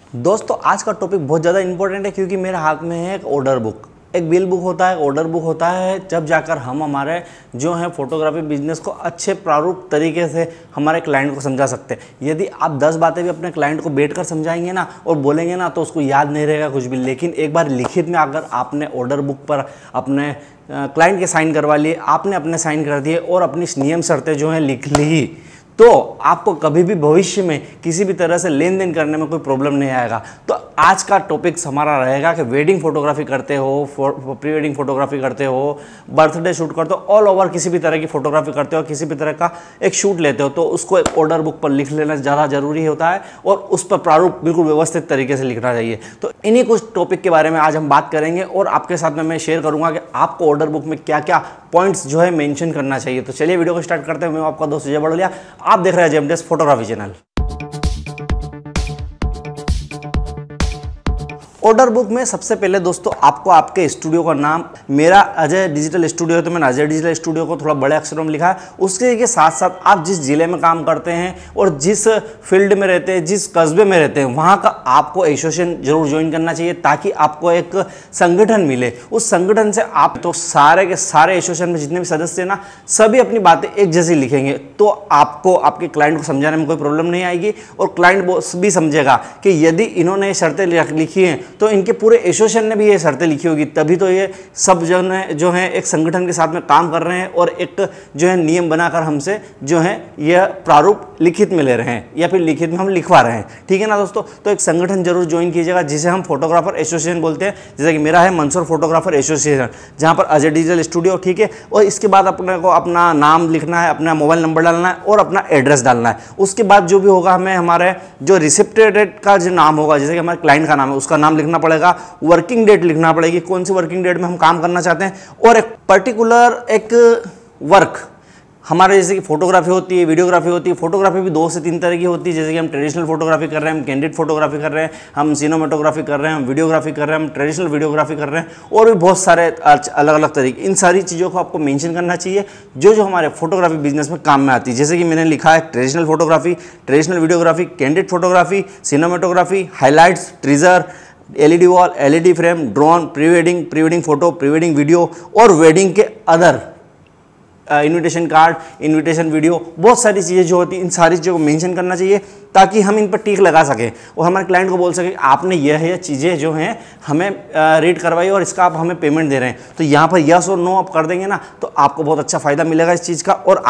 दोस्तों आज का टॉपिक बहुत ज़्यादा इंपॉर्टेंट है क्योंकि मेरे हाथ में है एक ऑर्डर बुक, एक बिल बुक होता है, ऑर्डर बुक होता है। जब जाकर हम हमारे जो है फोटोग्राफी बिजनेस को अच्छे प्रारूप तरीके से हमारे क्लाइंट को समझा सकते हैं। यदि आप 10 बातें भी अपने क्लाइंट को बैठ कर समझाएंगे ना और बोलेंगे ना तो उसको याद नहीं रहेगा कुछ भी। लेकिन एक बार लिखित में अगर आपने ऑर्डर बुक पर अपने क्लाइंट के साइन करवा लिए, आपने अपने साइन कर दिए और अपनी नियम शर्तें जो हैं लिख ली, तो आपको कभी भी भविष्य में किसी भी तरह से लेन देन करने में कोई प्रॉब्लम नहीं आएगा। तो आज का टॉपिक हमारा रहेगा कि वेडिंग फोटोग्राफी करते हो, प्री वेडिंग फोटोग्राफी करते हो, बर्थडे शूट करते हो, ऑल ओवर किसी भी तरह की फोटोग्राफी करते हो, किसी भी तरह का एक शूट लेते हो, तो उसको एक ऑर्डर बुक पर लिख लेना ज़्यादा जरूरी होता है और उस पर प्रारूप बिल्कुल व्यवस्थित तरीके से लिखना चाहिए। तो इन्हीं कुछ टॉपिक के बारे में आज हम बात करेंगे और आपके साथ में मैं शेयर करूंगा कि आपको ऑर्डर बुक में क्या क्या पॉइंट्स जो है मेंशन करना चाहिए। तो चलिए वीडियो को स्टार्ट करते हैं। मैं आपका दोस्त विजय बड़ोलिया, आप देख रहे हैं जेएमटीएस फोटोग्राफी चैनल। ऑर्डर बुक में सबसे पहले दोस्तों आपको आपके स्टूडियो का नाम, मेरा अजय डिजिटल स्टूडियो है तो मैंने अजय डिजिटल स्टूडियो को थोड़ा बड़े अक्षरों में लिखा है। उसके के साथ साथ आप जिस जिले में काम करते हैं और जिस फील्ड में रहते हैं, जिस कस्बे में रहते हैं, वहाँ का आपको एसोसिएशन जरूर ज्वाइन करना चाहिए ताकि आपको एक संगठन मिले। उस संगठन से आप तो सारे के सारे एसोसिएशन में जितने भी सदस्य हैं ना, सभी अपनी बातें एक जैसी लिखेंगे तो आपको आपके क्लाइंट को समझाने में कोई प्रॉब्लम नहीं आएगी और क्लाइंट भी समझेगा कि यदि इन्होंने शर्तें लिखी हैं तो इनके पूरे एसोसिएशन ने भी ये शर्तें लिखी होगी, तभी तो ये सब जन जो है एक संगठन के साथ में काम कर रहे हैं और एक जो है नियम बनाकर हमसे जो है यह प्रारूप लिखित में ले रहे हैं या फिर लिखित में हम लिखवा रहे हैं। ठीक है ना दोस्तों। तो एक संगठन जरूर ज्वाइन कीजिएगा जिसे हम फोटोग्राफर एसोसिएशन बोलते हैं, जैसे कि मेरा है मंसूर फोटोग्राफर एसोसिएशन, जहाँ पर अजय डिजिटल स्टूडियो। ठीक है। और इसके बाद अपने को अपना नाम लिखना है, अपना मोबाइल नंबर डालना है और अपना एड्रेस डालना है। उसके बाद जो भी होगा हमें हमारे जो रिसिप्टेड का जो नाम होगा, जैसे कि हमारे क्लाइंट का नाम है, उसका नाम लिखना पड़ेगा, वर्किंग डेट लिखना पड़ेगी, कौन सी वर्किंग डेट में हम काम करना चाहते हैं, और एक पर्टिकुलर एक वर्क हमारे, जैसे कि फोटोग्राफी होती है, वीडियोग्राफी होती है। फोटोग्राफी भी 2 से 3 तरह की होती है, जैसे कि हम ट्रेडिशनल फोटोग्राफी कर रहे हैं, हम कैंडिड फोटोग्राफी कर रहे हैं, हम सिनेमेटोग्राफी कर रहे हैं, हम वीडियोग्राफी कर रहे हैं, हम ट्रेडिशनल वीडियोग्राफी कर रहे हैं और भी बहुत सारे अलग अलग तरीके। इन सारी चीज़ों को आपको मेंशन करना चाहिए जो हमारे फोटोग्राफी बिजनेस में काम में आती है। जैसे कि मैंने लिखा है traditional photography, traditional videography, candid photography, cinematography, highlights, treasure, LED wall, LED frame, drone, pre wedding photo, pre wedding video और वेडिंग के other invitation card, invitation video, बहुत सारी चीज़ें जो होती हैं, इन सारी चीज़ों को मेंशन करना चाहिए ताकि हम इन पर टिक लगा सकें और हमारे क्लाइंट को बोल सकें आपने यह चीज़ें जो हैं हमें रीड करवाई और इसका आप हमें पेमेंट दे रहे हैं। तो यहाँ पर यस और नो आप कर देंगे ना तो आपको बहुत अच्छा फ़ायदा मिलेगा इस चीज़ का। और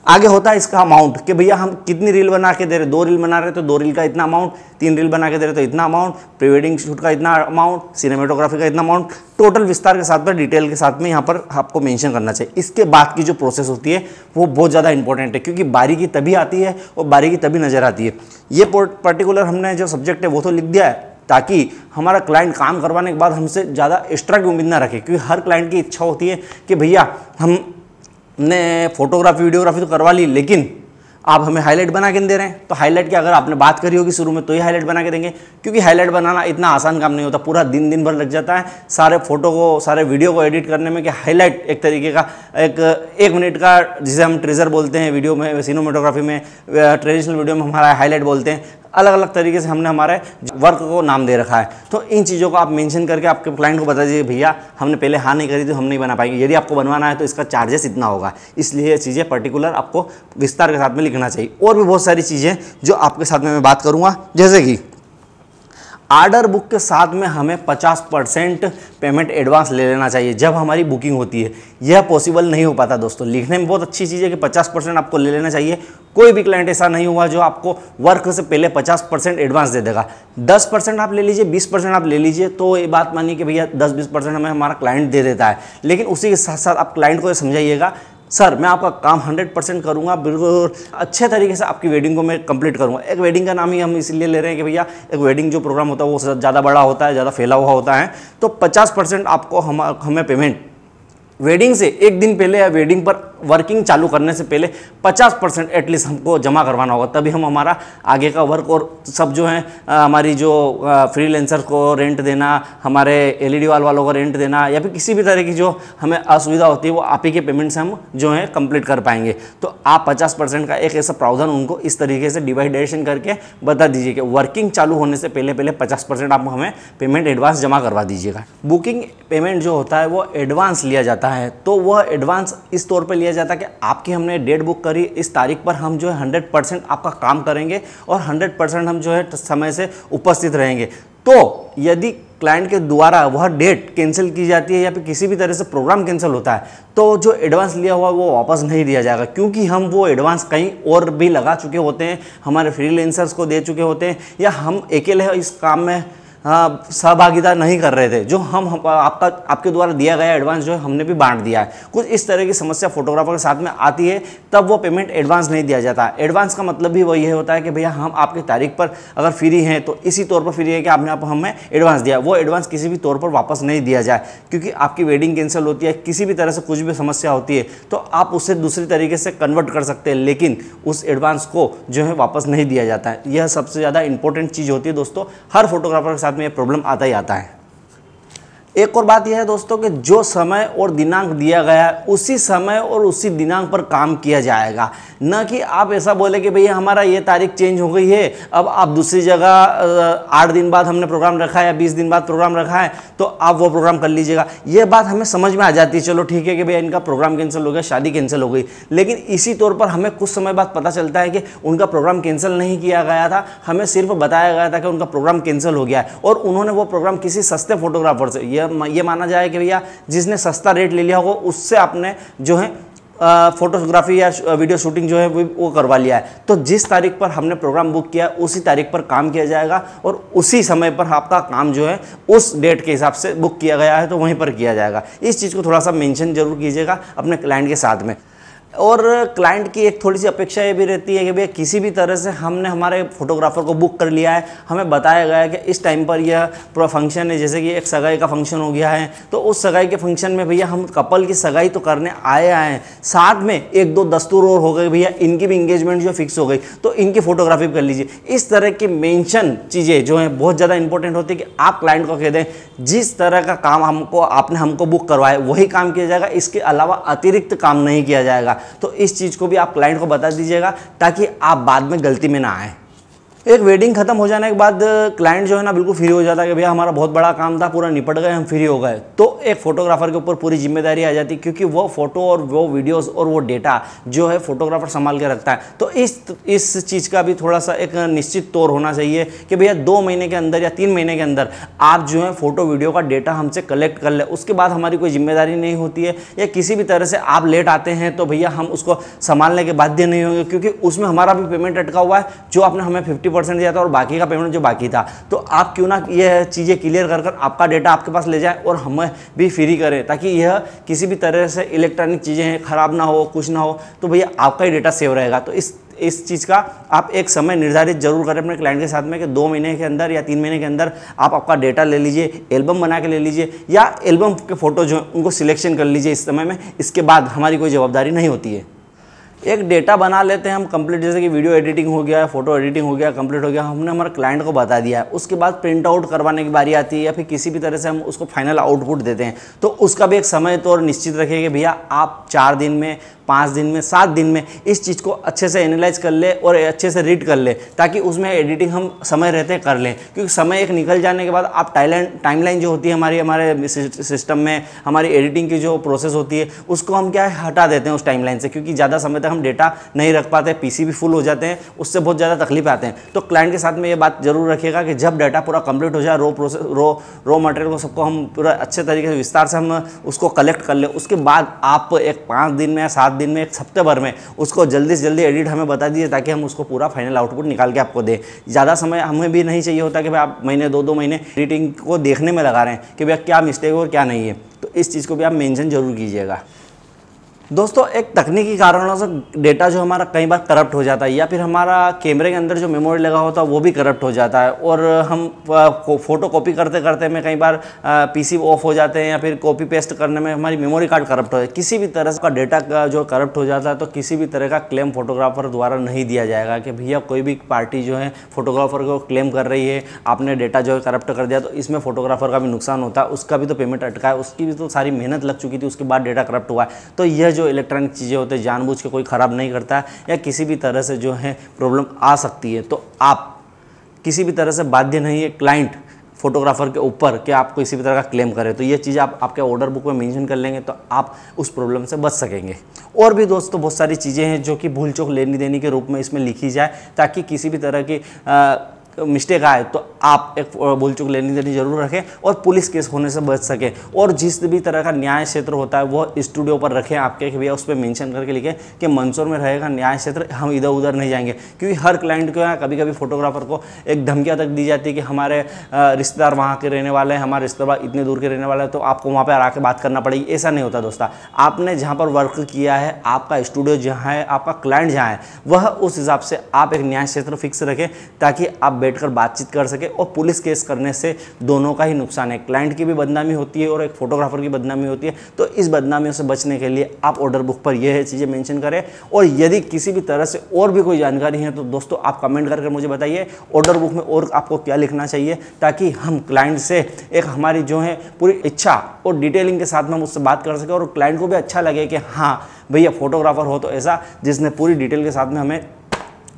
आगे होता है इसका अमाउंट कि भैया हम कितनी रील बना के दे रहे हैं। 2 रील बना रहे तो 2 रील का इतना अमाउंट, 3 रील बना के दे रहे तो इतना अमाउंट, प्री वेडिंग शूट का इतना अमाउंट, सिनेमेटोग्राफी का इतना अमाउंट, टोटल विस्तार के साथ में, डिटेल के साथ में यहाँ पर आपको मेंशन करना चाहिए। इसके बाद की जो प्रोसेस होती है वो बहुत ज़्यादा इंपॉर्टेंट है क्योंकि बारीकी तभी आती है और बारीकी तभी नज़र आती है। ये पर्टिकुलर हमने जो सब्जेक्ट है वो तो लिख दिया है ताकि हमारा क्लाइंट काम करवाने के बाद हमसे ज़्यादा एक्स्ट्रा की उम्मीद ना रखे, क्योंकि हर क्लाइंट की इच्छा होती है कि भैया हमने फोटोग्राफी वीडियोग्राफी तो करवा ली लेकिन आप हमें हाईलाइट बना के दे रहे हैं। तो हाईलाइट की अगर आपने बात करी होगी शुरू में तो ही हाईलाइट बना के देंगे, क्योंकि हाईलाइट बनाना इतना आसान काम नहीं होता, पूरा दिन भर लग जाता है सारे फोटो को, सारे वीडियो को एडिट करने में। कि हाईलाइट एक तरीके का एक मिनट का, जिसे हम ट्रेजर बोलते हैं वीडियो में, सिनेमेटोग्राफी में, ट्रेडिशनल वीडियो में हमारा हाईलाइट बोलते हैं। अलग अलग तरीके से हमने हमारे वर्क को नाम दे रखा है। तो इन चीज़ों को आप मेंशन करके आपके क्लाइंट को बता दीजिए भैया हमने पहले हाँ नहीं करी तो हम नहीं बना पाएंगे, यदि आपको बनवाना है तो इसका चार्जेस इतना होगा। इसलिए ये चीज़ें पर्टिकुलर आपको विस्तार के साथ में लिखना चाहिए। और भी बहुत सारी चीज़ें जो आपके साथ में मैं बात करूँगा, जैसे कि ऑर्डर बुक के साथ में हमें 50% पेमेंट एडवांस ले लेना चाहिए जब हमारी बुकिंग होती है। यह पॉसिबल नहीं हो पाता दोस्तों। लिखने में बहुत अच्छी चीज़ है कि 50% आपको ले लेना चाहिए। कोई भी क्लाइंट ऐसा नहीं हुआ जो आपको वर्क से पहले 50% एडवांस दे देगा। 10% आप ले लीजिए, 20% आप ले लीजिए, तो ये बात मानिए कि भैया 10-20% हमें हमारा क्लाइंट दे देता है। लेकिन उसी के साथ साथ आप क्लाइंट को ये समझाइएगा सर मैं आपका काम 100% करूंगा, बिल्कुल अच्छे तरीके से आपकी वेडिंग को मैं कंप्लीट करूंगा। एक वेडिंग का नाम ही हम इसलिए ले रहे हैं कि भैया एक वेडिंग जो प्रोग्राम होता है वो ज़्यादा बड़ा होता है, ज़्यादा फैला हुआ होता है। तो 50% आपको हमें पेमेंट वेडिंग से एक दिन पहले या वेडिंग पर वर्किंग चालू करने से पहले 50% एटलीस्ट हमको जमा करवाना होगा, तभी हम हमारा आगे का वर्क और सब जो है हमारी जो फ्रीलांसर को रेंट देना, हमारे LED वालों को रेंट देना, या फिर किसी भी तरह की जो हमें असुविधा होती है वो आप ही के पेमेंट से हम जो है कंप्लीट कर पाएंगे। तो आप 50% का एक ऐसा प्रावधान उनको इस तरीके से डिवाइडेशन करके बता दीजिए कि वर्किंग चालू होने से पहले 50% आप हमें पेमेंट एडवांस जमा करवा दीजिएगा। बुकिंग पेमेंट जो होता है वो एडवांस लिया जाता है, तो वह एडवांस इस तौर पे लिया जाता है कि आपकी हमने डेट बुक करी, इस तारीख पर हम जो है 100% आपका काम करेंगे और 100% हम जो है समय से उपस्थित रहेंगे। तो यदि क्लाइंट के द्वारा वह डेट कैंसिल की जाती है या फिर किसी भी तरह से प्रोग्राम कैंसिल होता है, तो जो एडवांस लिया हुआ वो वापस नहीं दिया जाएगा, क्योंकि हम वो एडवांस कहीं और भी लगा चुके होते हैं, हमारे फ्रीलांसर्स को दे चुके होते हैं, या हम अकेले इस काम में सहभागिता नहीं कर रहे थे, जो हम आपके द्वारा दिया गया एडवांस जो है हमने भी बांट दिया है। कुछ इस तरह की समस्या फोटोग्राफर के साथ में आती है, तब वो पेमेंट एडवांस नहीं दिया जाता। एडवांस का मतलब भी वही होता है कि भैया हम आपकी तारीख पर अगर फ्री हैं तो इसी तौर पर फ्री है कि आपने हमें एडवांस दिया, वो एडवांस किसी भी तौर पर वापस नहीं दिया जाए, क्योंकि आपकी वेडिंग कैंसिल होती है, किसी भी तरह से कुछ भी समस्या होती है तो आप उसे दूसरी तरीके से कन्वर्ट कर सकते हैं, लेकिन उस एडवांस को जो है वापस नहीं दिया जाता है। यह सबसे ज़्यादा इंपॉर्टेंट चीज़ होती है दोस्तों, हर फोटोग्राफर के साथ में ये प्रॉब्लम आता ही आता है। एक और बात यह है दोस्तों कि जो समय और दिनांक दिया गया है उसी समय और उसी दिनांक पर काम किया जाएगा, न कि आप ऐसा बोले कि भैया हमारा ये तारीख चेंज हो गई है, अब आप दूसरी जगह 8 दिन बाद हमने प्रोग्राम रखा है या 20 दिन बाद प्रोग्राम रखा है तो आप वो प्रोग्राम कर लीजिएगा। ये बात हमें समझ में आ जाती है, चलो ठीक है कि भैया इनका प्रोग्राम कैंसिल हो गया, शादी कैंसिल हो गई, लेकिन इसी तौर पर हमें कुछ समय बाद पता चलता है कि उनका प्रोग्राम कैंसिल नहीं किया गया था, हमें सिर्फ बताया गया था कि उनका प्रोग्राम कैंसिल हो गया है, और उन्होंने वो प्रोग्राम किसी सस्ते फोटोग्राफर से, ये माना जाए कि भैया जिसने सस्ता रेट ले लिया होगा उससे आपने जो है फोटोग्राफी या वीडियो शूटिंग जो है वो करवा लिया है। तो जिस तारीख पर हमने प्रोग्राम बुक किया उसी तारीख पर काम किया जाएगा और उसी समय पर आपका काम जो है उस डेट के हिसाब से बुक किया गया है तो वहीं पर किया जाएगा। इस चीज़ को थोड़ा सा मेंशन जरूर कीजिएगा अपने क्लाइंट के साथ में। और क्लाइंट की एक थोड़ी सी अपेक्षा ये भी रहती है कि भैया किसी भी तरह से हमने हमारे फोटोग्राफर को बुक कर लिया है, हमें बताया गया है कि इस टाइम पर यह पूरा फंक्शन है, जैसे कि एक सगाई का फंक्शन हो गया है, तो उस सगाई के फंक्शन में भैया हम कपल की सगाई तो करने आए हैं, साथ में 1-2 दस्तूर और हो गए, भैया इनकी भी इंगेजमेंट जो फिक्स हो गई तो इनकी फोटोग्राफी कर लीजिए। इस तरह की मेंशन चीज़ें जो हैं बहुत ज़्यादा इंपॉर्टेंट होती है कि आप क्लाइंट को कह दें जिस तरह का काम आपने हमको बुक करवाया वही काम किया जाएगा, इसके अलावा अतिरिक्त काम नहीं किया जाएगा। तो इस चीज़ को भी आप क्लाइंट को बता दीजिएगा ताकि आप बाद में गलती में ना आए। एक वेडिंग खत्म हो जाने के बाद क्लाइंट जो है ना बिल्कुल फ्री हो जाता है कि भैया हमारा बहुत बड़ा काम था, पूरा निपट गए, हम फ्री हो गए। तो एक फोटोग्राफर के ऊपर पूरी जिम्मेदारी आ जाती है, क्योंकि वो फोटो और वो वीडियोस और वो डेटा जो है फोटोग्राफर संभाल के रखता है। तो इस चीज़ का भी थोड़ा सा एक निश्चित तौर होना चाहिए कि भैया 2 महीने के अंदर या 3 महीने के अंदर आप जो है फोटो वीडियो का डेटा हमसे कलेक्ट कर ले, उसके बाद हमारी कोई जिम्मेदारी नहीं होती है, या किसी भी तरह से आप लेट आते हैं तो भैया हम उसको संभालने के बाध्य नहीं होंगे, क्योंकि उसमें हमारा भी पेमेंट अटका हुआ है, जो आपने हमें 50% दिया था और बाकी का पेमेंट जो बाकी था। तो आप क्यों ना ये चीज़ें क्लियर कर आपका डेटा आपके पास ले जाए और हमें भी फ्री करें, ताकि यह किसी भी तरह से इलेक्ट्रॉनिक चीज़ें खराब ना हो, कुछ ना हो, तो भैया आपका ही डेटा सेव रहेगा। तो इस चीज़ का आप एक समय निर्धारित जरूर करें अपने क्लाइंट के साथ में कि 2 महीने के अंदर या 3 महीने के अंदर आप आपका डेटा ले लीजिए, एल्बम बना के ले लीजिए, या एल्बम के फ़ोटो जो हैं उनको सिलेक्शन कर लीजिए इस समय में। इसके बाद हमारी कोई जवाबदारी नहीं होती है। एक डेटा बना लेते हैं हम कंप्लीट, जैसे कि वीडियो एडिटिंग हो गया, फोटो एडिटिंग हो गया, कंप्लीट हो गया, हमने हमारे क्लाइंट को बता दिया है। उसके बाद प्रिंट आउट करवाने की बारी आती है या फिर किसी भी तरह से हम उसको फाइनल आउटपुट देते हैं, तो उसका भी एक समय तो और निश्चित रखिए कि भैया आप 4 दिन में, 5 दिन में, 7 दिन में इस चीज़ को अच्छे से एनालाइज कर ले और अच्छे से रीड कर ले, ताकि उसमें एडिटिंग हम समय रहते कर लें। क्योंकि समय एक निकल जाने के बाद आप टाइमलाइन जो होती है हमारे सिस्टम में, हमारी एडिटिंग की जो प्रोसेस होती है उसको हम क्या है हटा देते हैं उस टाइमलाइन से, क्योंकि ज़्यादा समय तक हम डेटा नहीं रख पाते, पीसी भी फुल हो जाते हैं, उससे बहुत ज़्यादा तकलीफ आते हैं। तो क्लाइंट के साथ में ये बात जरूर रखिएगा कि जब डाटा पूरा कंप्लीट हो जाए, रो मटेरियल को सबको हम पूरा अच्छे तरीके से विस्तार से हम उसको कलेक्ट कर ले, उसके बाद आप एक 5 दिन में, 7 दिन में, 1 हफ्ते भर में उसको जल्दी से जल्दी एडिट हमें बता दीजिए, ताकि हम उसको पूरा फाइनल आउटपुट निकाल के आपको दें। ज़्यादा समय हमें भी नहीं चाहिए होता कि भाई आप महीने 2-2 महीने एडिटिंग को देखने में लगा रहे हैं कि भैया क्या मिस्टेक और क्या नहीं है। तो इस चीज़ को भी आप मेंशन जरूर कीजिएगा। दोस्तों एक तकनीकी कारणों से डेटा जो हमारा कई बार करप्ट हो जाता है, या फिर हमारा कैमरे के अंदर जो मेमोरी लगा होता है वो भी करप्ट हो जाता है, और हम फोटो कॉपी करते करते में कई बार पीसी ऑफ हो जाते हैं, या फिर कॉपी पेस्ट करने में हमारी मेमोरी कार्ड करप्ट हो जाए, किसी भी तरह का डेटा का जो करप्ट हो जाता है तो किसी भी तरह का क्लेम फोटोग्राफर द्वारा नहीं दिया जाएगा कि भैया कोई भी पार्टी जो है फोटोग्राफर को क्लेम कर रही है आपने डेटा जो है करप्ट कर दिया, तो इसमें फोटोग्राफर का भी नुकसान होता है, उसका भी तो पेमेंट अटका है, उसकी भी तो सारी मेहनत लग चुकी थी, उसके बाद डेटा करप्ट हुआ है। तो यह जो इलेक्ट्रॉनिक चीज़ें होते हैं जानबूझ के कोई ख़राब नहीं करता है, या किसी भी तरह से जो है प्रॉब्लम आ सकती है, तो आप किसी भी तरह से बाध्य नहीं है क्लाइंट फोटोग्राफर के ऊपर कि आप किसी भी तरह का क्लेम करें। तो ये चीज़ आप आपके ऑर्डर बुक में मेंशन कर लेंगे तो आप उस प्रॉब्लम से बच सकेंगे। और भी दोस्तों बहुत सारी चीज़ें हैं जो कि भूल चूक लेनी देनी के रूप में इसमें लिखी जाए, ताकि किसी भी तरह की मिस्टेक आए तो आप एक भूल चूक लेनी देनी जरूर रखें और पुलिस केस होने से बच सके। और जिस भी तरह का न्याय क्षेत्र होता है वो स्टूडियो पर रखें आपके, कि भैया उस पर मेंशन करके लिखें कि मंदसौर में रहेगा न्याय क्षेत्र, हम इधर उधर नहीं जाएंगे। क्योंकि हर क्लाइंट को यहाँ कभी कभी फोटोग्राफर को एक धमकियाँ तक दी जाती है कि हमारे रिश्तेदार वहाँ के रहने वाले हैं, हमारे रिश्तेदार इतने दूर के रहने वाले हैं, तो आपको वहाँ पर आके बात करना पड़ेगी। ऐसा नहीं होता दोस्तों, आपने जहाँ पर वर्क किया है, आपका स्टूडियो जहाँ है, आपका क्लाइंट जहाँ है, वह उस हिसाब से आप एक न्याय क्षेत्र फिक्स रखें, ताकि आप बैठकर बातचीत कर सके। और पुलिस केस करने से दोनों का ही नुकसान है, क्लाइंट की भी बदनामी होती है और एक फोटोग्राफर की बदनामी होती है। तो इस बदनामियों से बचने के लिए आप ऑर्डर बुक पर यह चीज़ें मेंशन करें। और यदि किसी भी तरह से और भी कोई जानकारी है तो दोस्तों आप कमेंट करके मुझे बताइए ऑर्डर बुक में और आपको क्या लिखना चाहिए, ताकि हम क्लाइंट से एक हमारी जो है पूरी इच्छा और डिटेलिंग के साथ में हम उससे बात कर सकें, और क्लाइंट को भी अच्छा लगे कि हाँ भैया फोटोग्राफर हो तो ऐसा, जिसने पूरी डिटेल के साथ में हमें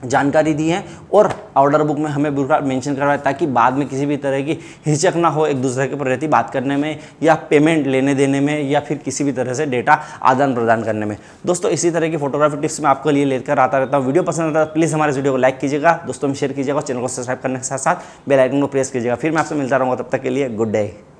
जानकारी दी है और ऑर्डर बुक में हमें पूरा मेंशन करवाए, ताकि बाद में किसी भी तरह की हिचक ना हो एक दूसरे के प्रति बात करने में, या पेमेंट लेने देने में, या फिर किसी भी तरह से डेटा आदान प्रदान करने में। दोस्तों इसी तरह की फोटोग्राफी टिप्स मैं आपके लिए लेकर आता रहता हूँ। वीडियो पसंद आता है प्लीज़ हमारे वीडियो को लाइक कीजिएगा, दोस्तों में शेयर कीजिएगा, चैनल को सब्सक्राइब करने के साथ साथ बेल आइकन को प्रेस कीजिएगा। फिर मैं आपसे मिलता रहूँगा, तब तक के लिए गुड डे।